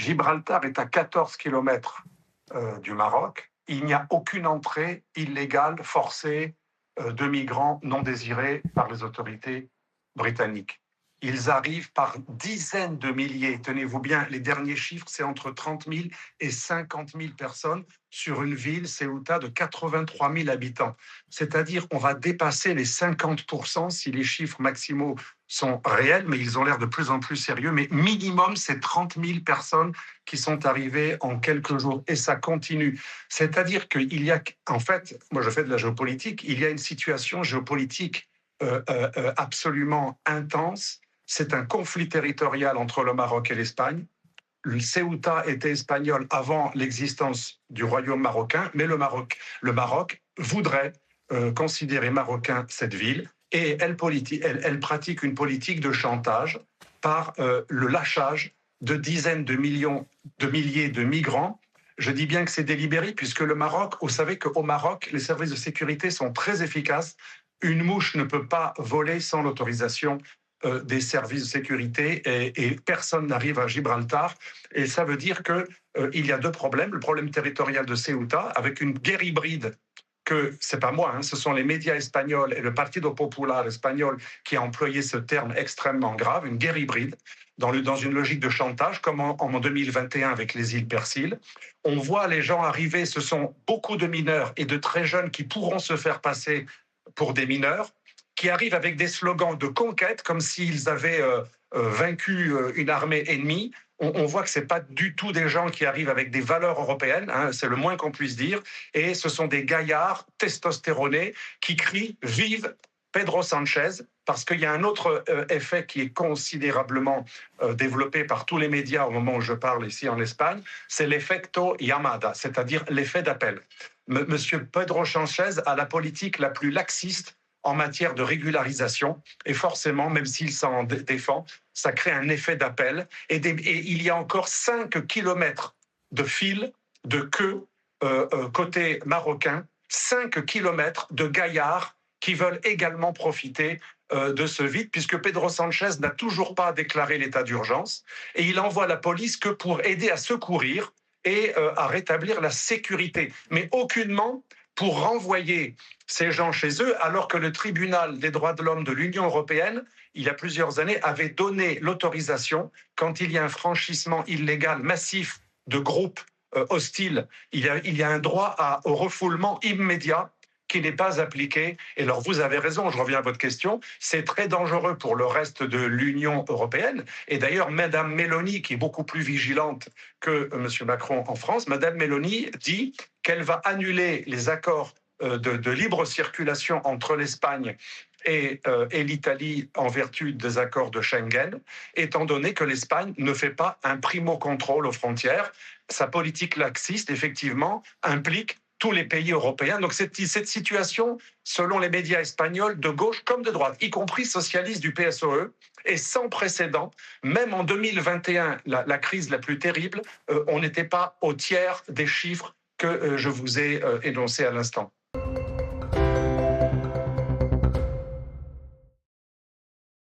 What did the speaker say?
Gibraltar est à 14 kilomètres du Maroc. Il n'y a aucune entrée illégale, forcée, de migrants non désirés par les autorités britanniques. Ils arrivent par dizaines de milliers. Tenez-vous bien, les derniers chiffres, c'est entre 30 000 et 50 000 personnes sur une ville, Ceuta, de 83 000 habitants. C'est-à-dire qu'on va dépasser les 50% si les chiffres maximaux sont réels, mais ils ont l'air de plus en plus sérieux. Mais minimum, c'est 30 000 personnes qui sont arrivées en quelques jours. Et ça continue. C'est-à-dire qu'il y a, en fait, moi je fais de la géopolitique, il y a une situation géopolitique absolument intense. C'est un conflit territorial entre le Maroc et l'Espagne. Le Ceuta était espagnol avant l'existence du royaume marocain, mais le Maroc voudrait considérer marocain cette ville et elle pratique une politique de chantage par le lâchage de dizaines de milliers de migrants. Je dis bien que c'est délibéré puisque le Maroc, vous savez qu'au Maroc, les services de sécurité sont très efficaces. Une mouche ne peut pas voler sans l'autorisation des services de sécurité et personne n'arrive à Gibraltar. Et ça veut dire qu'il y a deux problèmes. Le problème territorial de Ceuta, avec une guerre hybride que, c'est pas moi, ce sont les médias espagnols et le Partido Popular espagnol qui a employé ce terme extrêmement grave, une guerre hybride, dans une logique de chantage, comme en 2021 avec les îles Persiles. On voit les gens arriver, ce sont beaucoup de mineurs et de très jeunes qui pourront se faire passer pour des mineurs, qui arrivent avec des slogans de conquête, comme s'ils avaient vaincu une armée ennemie. On voit que ce n'est pas du tout des gens qui arrivent avec des valeurs européennes, c'est le moins qu'on puisse dire, et ce sont des gaillards testostéronés qui crient « Vive Pedro Sánchez !» parce qu'il y a un autre effet qui est considérablement développé par tous les médias au moment où je parle ici en Espagne, c'est l'effecto llamada, c'est-à-dire l'effet d'appel. Monsieur Pedro Sánchez a la politique la plus laxiste en matière de régularisation, et forcément, même s'il s'en défend, ça crée un effet d'appel, et il y a encore 5 kilomètres de fil, de queue, côté marocain, 5 kilomètres de gaillards qui veulent également profiter de ce vide, puisque Pedro Sánchez n'a toujours pas déclaré l'état d'urgence, et il envoie la police que pour aider à secourir et à rétablir la sécurité, mais aucunement pour renvoyer ces gens chez eux, alors que le tribunal des droits de l'homme de l'Union européenne, il y a plusieurs années, avait donné l'autorisation, quand il y a un franchissement illégal massif de groupes hostiles, il y a un droit au refoulement immédiat qui n'est pas appliqué. Et alors, vous avez raison, je reviens à votre question, c'est très dangereux pour le reste de l'Union européenne. Et d'ailleurs, Madame Meloni, qui est beaucoup plus vigilante que Monsieur Macron en France, Madame Meloni dit qu'elle va annuler les accords de libre circulation entre l'Espagne et l'Italie en vertu des accords de Schengen, étant donné que l'Espagne ne fait pas un primo-contrôle aux frontières. Sa politique laxiste, effectivement, implique tous les pays européens. Donc cette situation, selon les médias espagnols, de gauche comme de droite, y compris socialistes du PSOE, est sans précédent. Même en 2021, la crise la plus terrible, on n'était pas au tiers des chiffres que je vous ai énoncés à l'instant.